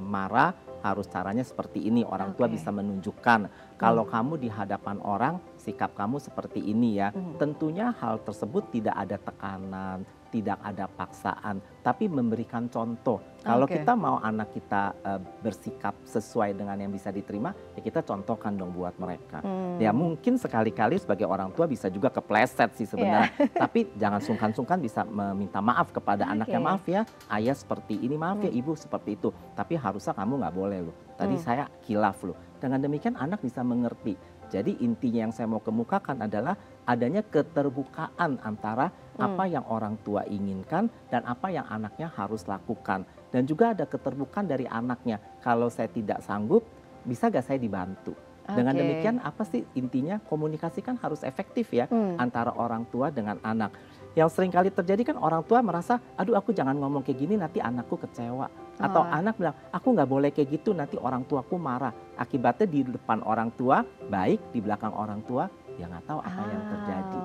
marah harus caranya seperti ini. Orang tua bisa menunjukkan. Kalau kamu di hadapan orang, sikap kamu seperti ini ya. Tentunya hal tersebut tidak ada tekanan, tidak ada paksaan, tapi memberikan contoh. Kalau kita mau anak kita bersikap sesuai dengan yang bisa diterima, ya kita contohkan dong buat mereka. Ya mungkin sekali-kali sebagai orang tua bisa juga kepleset sih sebenarnya. Tapi jangan sungkan-sungkan bisa meminta maaf kepada anaknya. Maaf ya, ayah seperti ini, maaf ya ibu seperti itu. Tapi harusnya kamu nggak boleh loh. Tadi saya khilaf loh. Dengan demikian anak bisa mengerti. Jadi intinya yang saya mau kemukakan adalah adanya keterbukaan antara apa yang orang tua inginkan dan apa yang anaknya harus lakukan. Dan juga ada keterbukaan dari anaknya. Kalau saya tidak sanggup, bisa gak saya dibantu? Dengan demikian apa sih intinya, komunikasi kan harus efektif ya antara orang tua dengan anak. Yang sering kali terjadi kan orang tua merasa, aduh aku jangan ngomong kayak gini nanti anakku kecewa. Atau anak bilang, aku nggak boleh kayak gitu nanti orang tuaku marah. Akibatnya di depan orang tua baik, di belakang orang tua ya nggak tahu apa yang terjadi.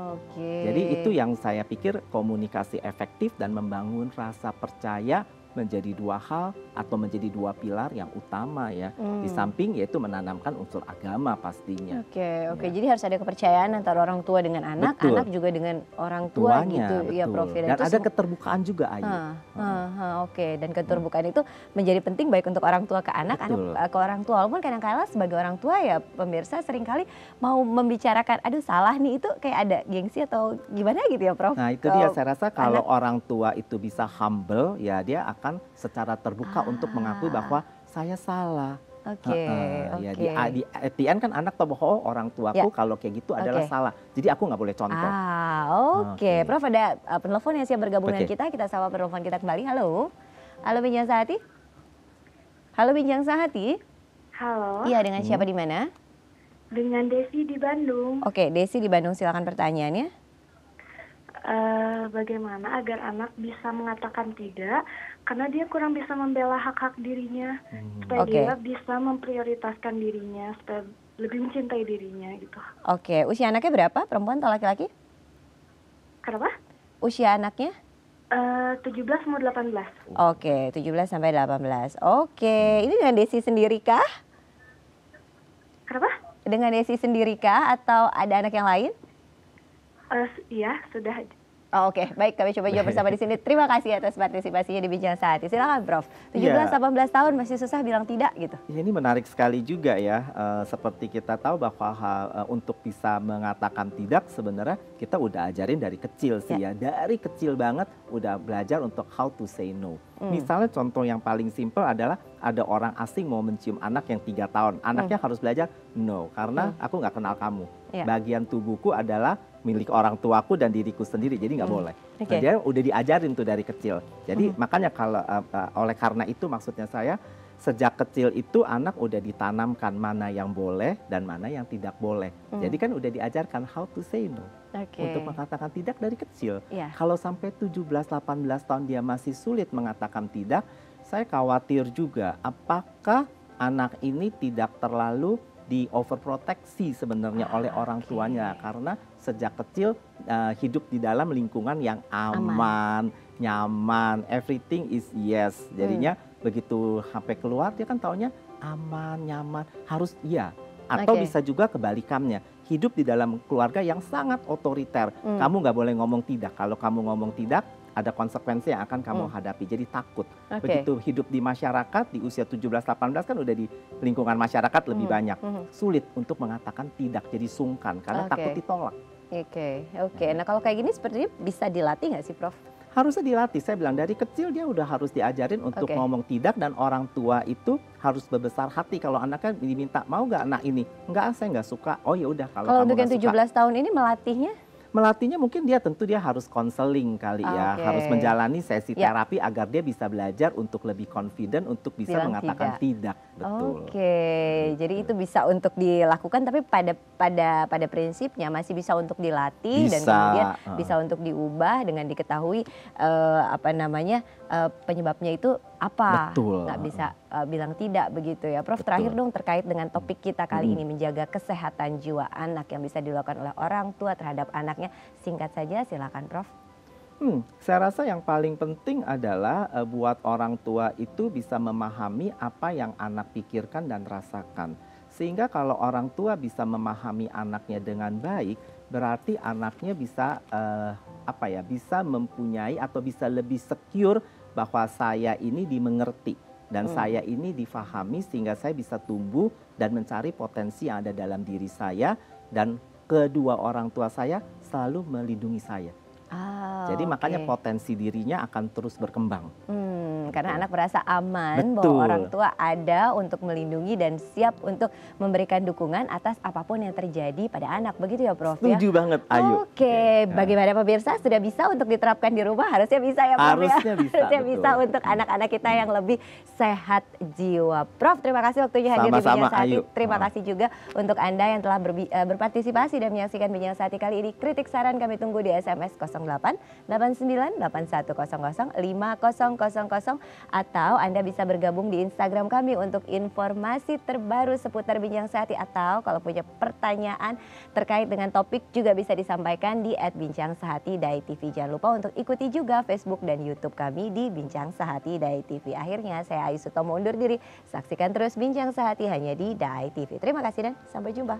Jadi itu yang saya pikir komunikasi efektif dan membangun rasa percaya menjadi dua hal atau menjadi dua pilar yang utama ya. Di samping yaitu menanamkan unsur agama pastinya. Jadi harus ada kepercayaan antara orang tua dengan anak, anak juga dengan orang tua gitu ya Prof. Dan ada keterbukaan juga Ayu. Dan keterbukaan itu menjadi penting baik untuk orang tua ke anak, anak ke orang tua. Walaupun kadang-kala sebagai orang tua ya pemirsa seringkali mau membicarakan, aduh salah nih, itu kayak ada gengsi atau gimana gitu ya Prof. Nah itu dia, saya rasa kalau orang tua itu bisa humble ya, dia akan secara terbuka untuk mengakui bahwa saya salah. Ya, di etian kan anak tahu bahwa orang tuaku kalau kayak gitu adalah salah. Jadi aku nggak boleh contoh. Prof, ada penelpon yang siap bergabung dengan kita. Kita sapa penelpon kita kembali. Halo. Halo Bincang Sehati. Halo Bincang Sehati. Halo. Iya, dengan siapa di mana? Dengan Desi di Bandung. Desi di Bandung, silakan pertanyaannya. Bagaimana agar anak bisa mengatakan tidak karena dia kurang bisa membela hak-hak dirinya, supaya dia bisa memprioritaskan dirinya, supaya lebih mencintai dirinya gitu. Usia anaknya berapa, perempuan atau laki-laki? Kenapa? Usia anaknya? 17 mau 18. 17 sampai 18. Ini dengan Desi sendiri kah? Kenapa? dengan Desi sendiri kah atau ada anak yang lain? Iya, sudah. Oh, oke, baik, kami coba jawab bersama di sini. Terima kasih atas partisipasinya di Bincang Sehati. Silakan Prof. 17-18 tahun masih susah bilang tidak gitu. Ini menarik sekali juga ya. Seperti kita tahu bahwa untuk bisa mengatakan tidak sebenarnya kita udah ajarin dari kecil sih ya. Dari kecil banget udah belajar untuk how to say no. Misalnya contoh yang paling simpel adalah ada orang asing mau mencium anak yang 3 tahun. Anaknya harus belajar no, karena aku nggak kenal kamu. Bagian tubuhku adalah milik orang tuaku dan diriku sendiri, jadi nggak boleh. Nah, dia udah diajarin tuh dari kecil. Jadi makanya kalau oleh karena itu maksudnya saya sejak kecil itu anak udah ditanamkan mana yang boleh dan mana yang tidak boleh. Jadi kan udah diajarkan how to say no. Untuk mengatakan tidak dari kecil. Kalau sampai 17-18 tahun dia masih sulit mengatakan tidak, saya khawatir juga apakah anak ini tidak terlalu di overproteksi sebenarnya oleh orang tuanya, karena sejak kecil hidup di dalam lingkungan yang aman, nyaman, everything is yes. Jadinya begitu sampai keluar dia kan taunya aman, nyaman, harus iya. Atau bisa juga kebalikannya, hidup di dalam keluarga yang sangat otoriter. Kamu nggak boleh ngomong tidak. Kalau kamu ngomong tidak, ada konsekuensi yang akan kamu hadapi. Jadi takut. Begitu hidup di masyarakat di usia 17-18 kan udah di lingkungan masyarakat lebih banyak. Sulit untuk mengatakan tidak, jadi sungkan karena takut ditolak. Nah kalau kayak gini sepertinya bisa dilatih nggak sih Prof? Harusnya dilatih. Saya bilang dari kecil dia udah harus diajarin untuk ngomong tidak, dan orang tua itu harus berbesar hati. Kalau anaknya diminta mau nggak anak ini, enggak, saya nggak suka. Oh ya udah, kalau kamu untuk yang 17 tahun ini melatihnya mungkin dia tentu dia harus konseling kali ya, harus menjalani sesi terapi agar dia bisa belajar untuk lebih confident untuk bisa mengatakan tidak. Betul. Jadi itu bisa untuk dilakukan, tapi pada prinsipnya masih bisa untuk dilatih dan kemudian bisa untuk diubah dengan diketahui penyebabnya itu apa. Betul. Nggak bisa bilang tidak begitu ya Prof. Terakhir dong terkait dengan topik kita kali ini, menjaga kesehatan jiwa anak yang bisa dilakukan oleh orang tua terhadap anaknya. Singkat saja silakan Prof. Saya rasa yang paling penting adalah buat orang tua itu bisa memahami apa yang anak pikirkan dan rasakan. Sehingga kalau orang tua bisa memahami anaknya dengan baik, berarti anaknya bisa bisa mempunyai atau bisa lebih secure bahwa saya ini dimengerti dan saya ini difahami, sehingga saya bisa tumbuh dan mencari potensi yang ada dalam diri saya, dan kedua orang tua saya selalu melindungi saya. Jadi makanya potensi dirinya akan terus berkembang. Karena anak merasa aman bahwa orang tua ada untuk melindungi dan siap untuk memberikan dukungan atas apapun yang terjadi pada anak. Begitu ya Prof? Setuju banget, Ayu. Bagaimana pemirsa, sudah bisa untuk diterapkan di rumah? Harusnya bisa ya Prof? Harusnya bisa. Harusnya bisa untuk anak-anak kita yang lebih sehat jiwa. Prof, terima kasih waktunya hadir di Bincang Sehati. Terima kasih juga untuk Anda yang telah berpartisipasi dan menyaksikan Bincang Sehati kali ini. Kritik saran kami tunggu di SMS 08 89 8100 5000, atau Anda bisa bergabung di Instagram kami untuk informasi terbaru seputar Bincang Sehati, atau kalau punya pertanyaan terkait dengan topik juga bisa disampaikan di @bincang_sehati.tv. Jangan lupa untuk ikuti juga Facebook dan YouTube kami di Bincang Sehati Dai TV. Akhirnya saya Ayu Sutomo undur diri. Saksikan terus Bincang Sehati hanya di Dai TV. Terima kasih dan sampai jumpa.